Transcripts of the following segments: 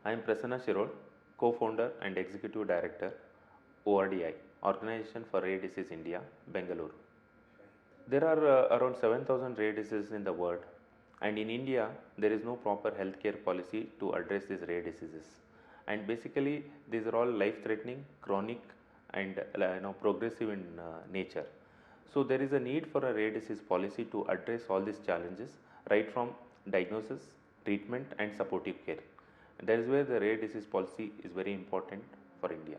I am Prasanna Shirol, co-founder and executive director, ORDI Organization for Rare Disease India, Bengaluru. There are around 7,000 rare diseases in the world, and in India there is no proper healthcare policy to address these rare diseases. And basically these are all life-threatening, chronic, and progressive in nature. So there is a need for a rare disease policy to address all these challenges, right from diagnosis, treatment, and supportive care. That is where the rare disease policy is very important for India.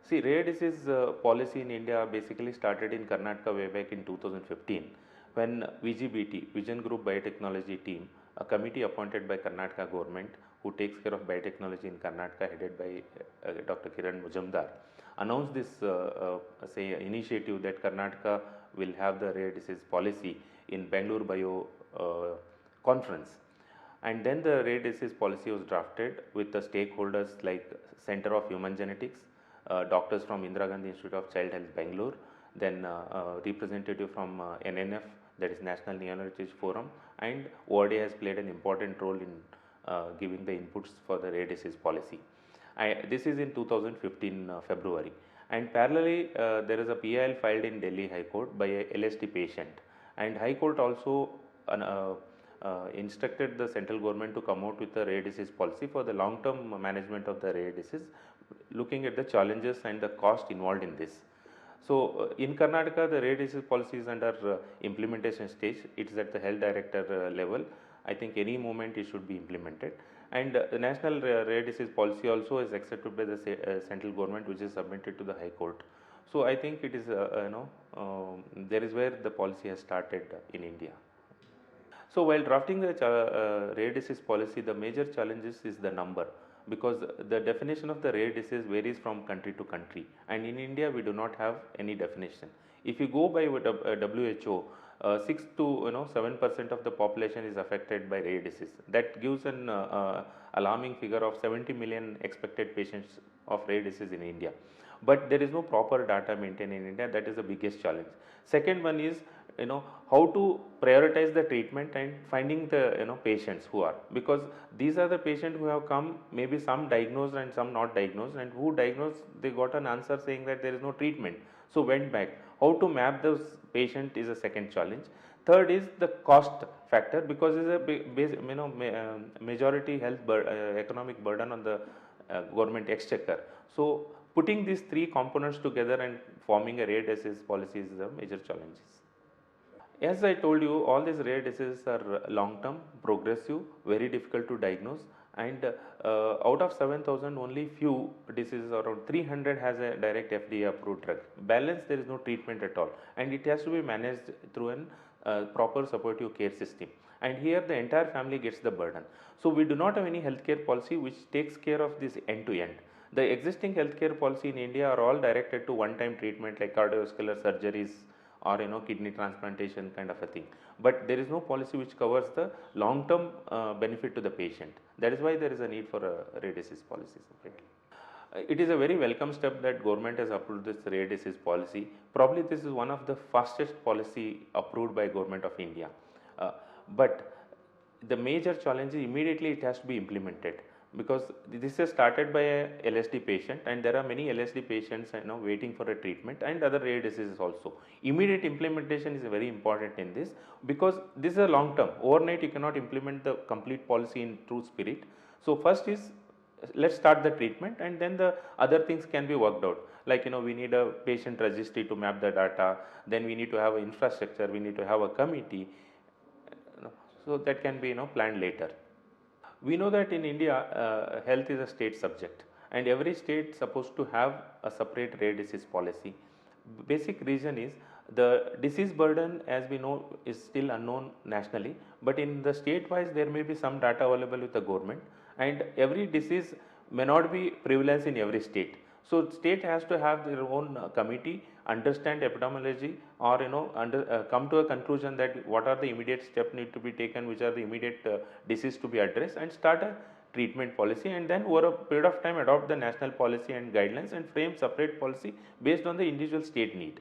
See, rare disease policy in India basically started in Karnataka way back in 2015 when VGBT, Vision Group Biotechnology team, a committee appointed by Karnataka government who takes care of biotechnology in Karnataka, headed by Dr. Kiran Mujumdar, announced this initiative that Karnataka will have the rare disease policy in Bangalore Bio conference. And then the rare disease policy was drafted with the stakeholders like Center of Human Genetics, doctors from Indira Gandhi Institute of Child Health, Bangalore, then representative from NNF, that is National Neonatology Forum, and ORDI has played an important role in giving the inputs for the rare disease policy. This is in 2015 February, and parallelly there is a PIL filed in Delhi High Court by a LSD patient, and High Court also instructed the central government to come out with a rare disease policy for the long term management of the rare disease, looking at the challenges and the cost involved in this. So in Karnataka the rare disease policy is under implementation stage. It is at the health director level. I think any moment it should be implemented, and the national rare disease policy also is accepted by the central government, which is submitted to the High Court. So I think it is there is where the policy has started in India. So while drafting the rare disease policy, the major challenges is the number, because the definition of the rare disease varies from country to country, and in India we do not have any definition. If you go by WHO, 6 to 7% of the population is affected by rare disease. That gives an alarming figure of 70 million expected patients of rare disease in India. But there is no proper data maintained in India. That is the biggest challenge. Second one is how to prioritize the treatment and finding the patients who are, because these are the patients who have come, maybe some diagnosed and some not diagnosed, and who diagnosed they got an answer saying that there is no treatment, so went back. How to map those patient is a second challenge. Third is the cost factor, because it's a majority health economic burden on the government exchequer. So putting these three components together and forming a rare disease policy is the major challenges. As I told you, all these rare diseases are long term, progressive, very difficult to diagnose, and out of 7,000 only few diseases, around 300 has a direct FDA approved drug. Balance there is no treatment at all, and it has to be managed through a proper supportive care system, and here the entire family gets the burden. So we do not have any healthcare policy which takes care of this end to end. The existing healthcare policy in India are all directed to one time treatment like cardiovascular surgeries or kidney transplantation kind of a thing, but there is no policy which covers the long term benefit to the patient. That is why there is a need for a rare disease policy separately. It is a very welcome step that government has approved this rare disease policy. Probably this is one of the fastest policy approved by government of India, but the major challenge is immediately it has to be implemented, because this is started by a LSD patient, and there are many LSD patients waiting for a treatment, and other rare diseases also. Immediate implementation is very important in this, because this is a long term. Overnight you cannot implement the complete policy in true spirit. So first is let's start the treatment, and then the other things can be worked out, like we need a patient registry to map the data, then we need to have an infrastructure, we need to have a committee, so that can be planned later. We know that in India, health is a state subject, and every state is supposed to have a separate rare disease policy. Basic reason is the disease burden, as we know, is still unknown nationally, but in the state wise there may be some data available with the government, and every disease may not be prevalence in every state. So state has to have their own committee, understand epidemiology, or come to a conclusion that what are the immediate steps need to be taken, which are the immediate disease to be addressed, and start a treatment policy, and then over a period of time adopt the national policy and guidelines and frame separate policy based on the individual state need.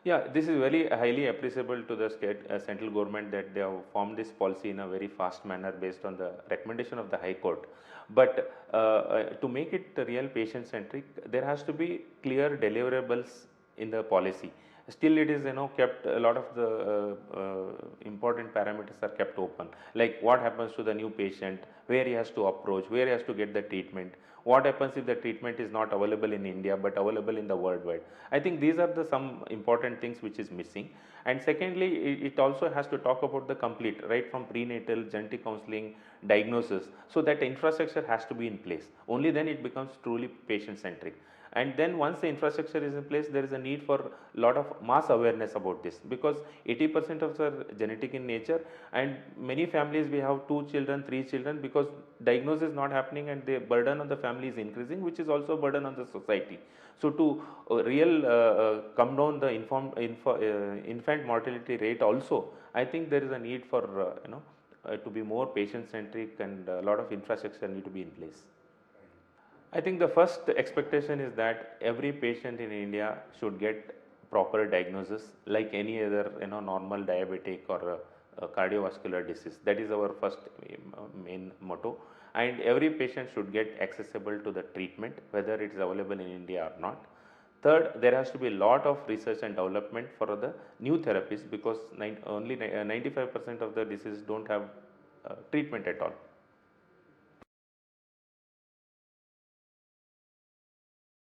Yeah, this is very highly appreciable to the state central government that they have formed this policy in a very fast manner based on the recommendation of the High Court. But to make it real patient centric, there has to be clear deliverables in the policy. Still, it is kept, a lot of the important parameters are kept open. Like what happens to the new patient, where he has to approach, where he has to get the treatment. What happens if the treatment is not available in India but available in the worldwide? I think these are the some important things which is missing. And secondly, it also has to talk about the complete, right from prenatal, genetic counseling, diagnosis. So that infrastructure has to be in place. Only then it becomes truly patient centric. And then once the infrastructure is in place, there is a need for a lot of mass awareness about this, because 80% of the genetic in nature, and many families we have 2 children, 3 children, because diagnosis is not happening and the burden on the family is increasing, which is also a burden on the society. So to come down the infant mortality rate also, I think there is a need for to be more patient centric, and a lot of infrastructure need to be in place. I think the first expectation is that every patient in India should get proper diagnosis like any other normal diabetic or a cardiovascular disease. That is our first main motto. And every patient should get accessible to the treatment, whether it is available in India or not. Third, there has to be a lot of research and development for the new therapies, because only 95% of the diseases don't have treatment at all.